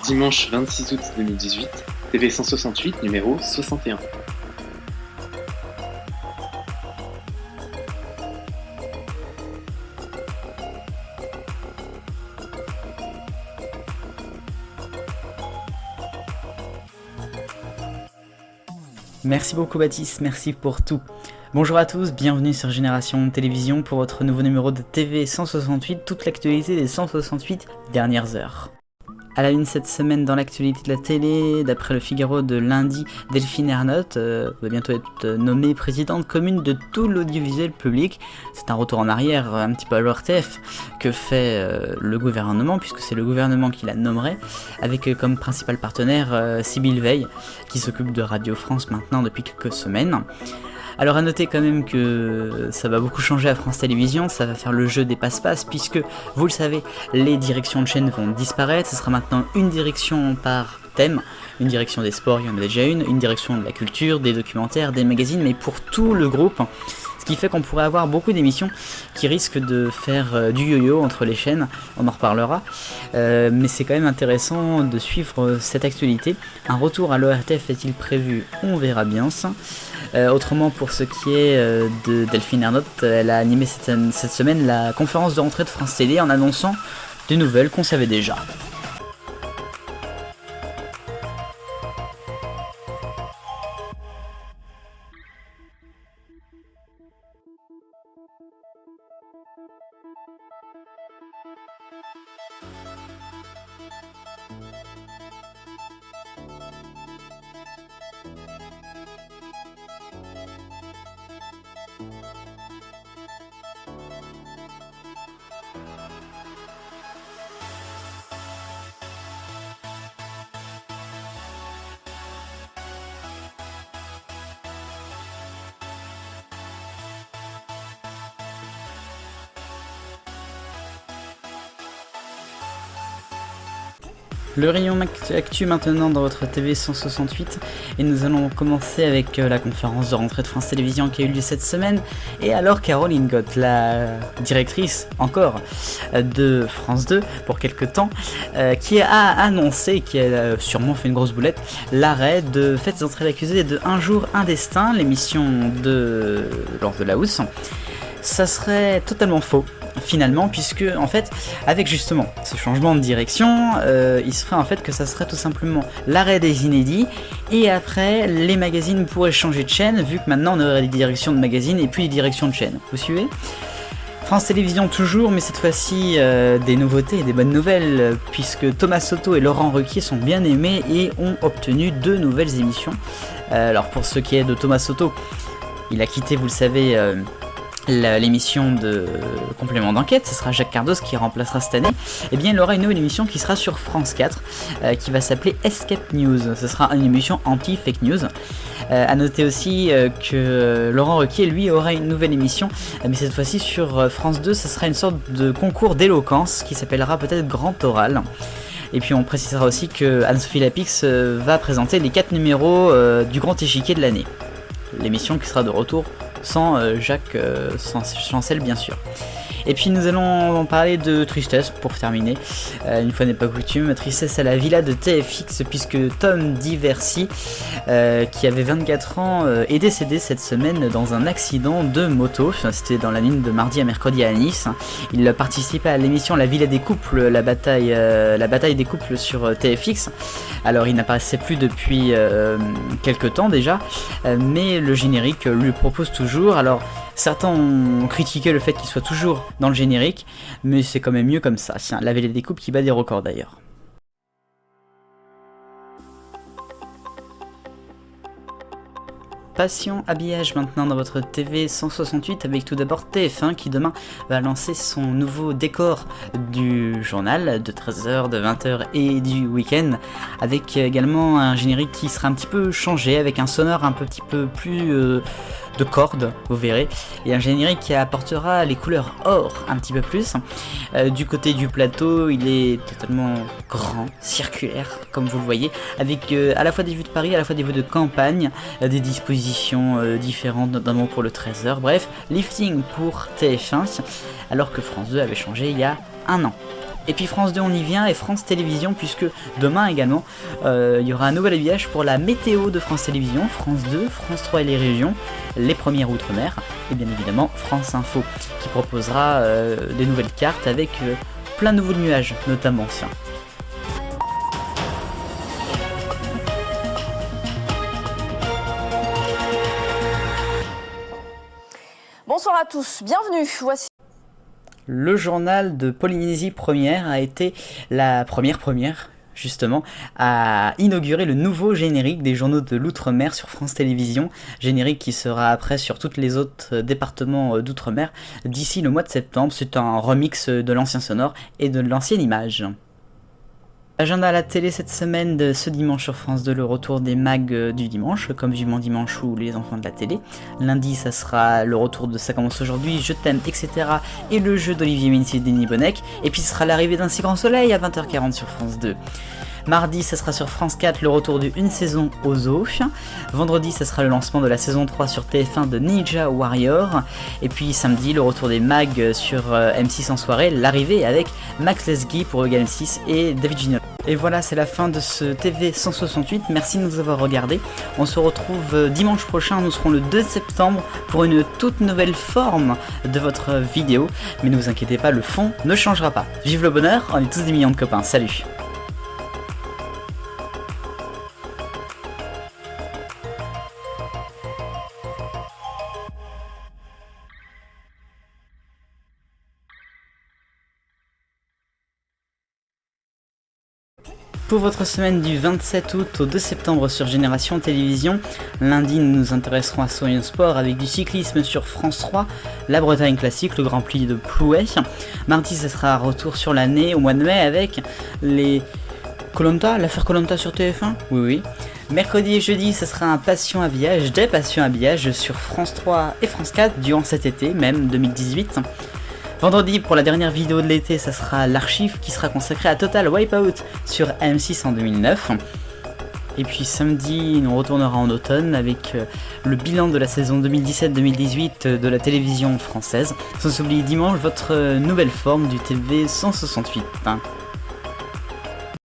Dimanche 26 août 2018, TV 168, numéro 61. Merci beaucoup Baptiste, merci pour tout. Bonjour à tous, bienvenue sur Génération Télévision pour votre nouveau numéro de TV 168, toute l'actualité des 168 dernières heures. À la une cette semaine dans l'actualité de la télé, d'après le Figaro de lundi, Delphine Ernotte va bientôt être nommée présidente commune de tout l'audiovisuel public. C'est un retour en arrière un petit peu à l'ORTF que fait le gouvernement, puisque c'est le gouvernement qui la nommerait, avec comme principal partenaire Sybille Veil, qui s'occupe de Radio France maintenant depuis quelques semaines. Alors à noter quand même que ça va beaucoup changer à France Télévisions, ça va faire le jeu des passe-passe puisque, vous le savez, les directions de chaîne vont disparaître, ce sera maintenant une direction par thème, une direction des sports, il y en a déjà une direction de la culture, des documentaires, des magazines, mais pour tout le groupe. Ce qui fait qu'on pourrait avoir beaucoup d'émissions qui risquent de faire du yo-yo entre les chaînes, on en reparlera, mais c'est quand même intéressant de suivre cette actualité. Un retour à l'ORTF est-il prévu? On verra bien ça. Autrement, pour ce qui est de Delphine Ernotte, elle a animé cette semaine la conférence de rentrée de France Télé en annonçant des nouvelles qu'on savait déjà. Le rayon actu maintenant dans votre TV 168 et nous allons commencer avec la conférence de rentrée de France Télévisions qui a eu lieu cette semaine. Et alors Caroline Gott, la directrice encore de France 2 pour quelques temps, qui a annoncé, qui a sûrement fait une grosse boulette, l'arrêt de Faites entrer l'accusé de Un jour un destin, l'émission de Laure Delahousse. Ça serait totalement faux. Finalement, puisque en fait, avec justement ce changement de direction, il se ferait en fait que ça serait tout simplement l'arrêt des inédits, et après les magazines pourraient changer de chaîne, vu que maintenant on aurait des directions de magazines et puis des directions de chaîne. Vous suivez ? France Télévisions toujours, mais cette fois-ci des nouveautés et des bonnes nouvelles, puisque Thomas Soto et Laurent Ruquier sont bien aimés et ont obtenu 2 nouvelles émissions. Alors pour ce qui est de Thomas Soto, il a quitté, vous le savez, l'émission de complément d'enquête, ce sera Jacques Cardos qui remplacera cette année. Et bien il aura une nouvelle émission qui sera sur France 4 qui va s'appeler Escape News. Ce sera une émission anti-fake news. A noter aussi que Laurent Ruquier lui aura une nouvelle émission, mais cette fois-ci sur France 2, ce sera une sorte de concours d'éloquence qui s'appellera peut-être Grand Oral. Et puis on précisera aussi que Anne-Sophie Lapix va présenter les 4 numéros du Grand Échiquier de l'année. L'émission qui sera de retour sans Jacques Chancel bien sûr. Et puis nous allons parler de tristesse pour terminer, une fois n'est pas coutume, tristesse à la villa de TFX puisque Tom Diversi, qui avait 24 ans, est décédé cette semaine dans un accident de moto. C'était dans la nuit de mardi à mercredi à Nice. Il participait à l'émission La Villa des couples, la bataille des couples sur TFX. Alors il n'apparaissait plus depuis quelques temps déjà, mais le générique lui propose toujours. Alors certains ont critiqué le fait qu'il soit toujours dans le générique, mais c'est quand même mieux comme ça. Tiens, La Vallée des Coupes qui bat des records d'ailleurs. Passion habillage maintenant dans votre TV 168 avec tout d'abord TF1 qui demain va lancer son nouveau décor du journal de 13h, de 20h et du week-end, avec également un générique qui sera un petit peu changé avec un sonore un petit peu plus de cordes, vous verrez, et un générique qui apportera les couleurs or un petit peu plus. Du côté du plateau, il est totalement grand, circulaire, comme vous le voyez, avec à la fois des vues de Paris, à la fois des vues de campagne, des dispositions différentes, notamment pour le 13h. Bref, lifting pour TF1, alors que France 2 avait changé il y a un an. Et puis France 2 on y vient, et France Télévisions, puisque demain également il y aura un nouvel habillage pour la météo de France Télévisions, France 2, France 3 et les régions, les premières outre-mer, et bien évidemment France Info qui proposera des nouvelles cartes avec plein de nouveaux nuages notamment. Tiens. Bonsoir à tous, bienvenue, voici... Le journal de Polynésie Première a été la première justement, à inaugurer le nouveau générique des journaux de l'Outre-mer sur France Télévisions, générique qui sera après sur tous les autres départements d'Outre-mer d'ici le mois de septembre. C'est un remix de l'ancien sonore et de l'ancienne image. Agenda à la télé cette semaine, de ce dimanche sur France 2, le retour des mags du dimanche, comme Vivement Dimanche ou Les Enfants de la télé. Lundi, ça sera le retour de Ça commence aujourd'hui, Je t'aime, etc. et le jeu d'Olivier Menissier et Denis Bonnec. Et puis ce sera l'arrivée d'un si grand soleil à 20h40 sur France 2. Mardi, ça sera sur France 4, le retour de Une saison au zoo. Vendredi, ça sera le lancement de la saison 3 sur TF1 de Ninja Warrior. Et puis samedi, le retour des mags sur M6 en soirée, l'arrivée avec Max Lesguy pour Egal M6 et David Ginola. Et voilà, c'est la fin de ce TV 168, merci de nous avoir regardés. On se retrouve dimanche prochain, nous serons le 2 septembre pour une toute nouvelle forme de votre vidéo. Mais ne vous inquiétez pas, le fond ne changera pas. Vive le bonheur, on est tous des millions de copains, salut! Pour votre semaine du 27 août au 2 septembre sur Génération Télévisions, lundi nous nous intéresserons à Soyons Sport avec du cyclisme sur France 3, la Bretagne classique, le Grand Prix de Plouay. Mardi, ce sera un retour sur l'année au mois de mai avec les Koh-Lanta, l'affaire Koh-Lanta sur TF1. Oui. Mercredi et jeudi, ce sera un Passion Habillage, des Passions Habillage sur France 3 et France 4 durant cet été, même 2018. Vendredi, pour la dernière vidéo de l'été, ça sera l'archive qui sera consacrée à Total Wipeout sur M6 en 2009. Et puis samedi, on retournera en automne avec le bilan de la saison 2017-2018 de la télévision française. Sans oublier dimanche, votre nouvelle forme du TV 168.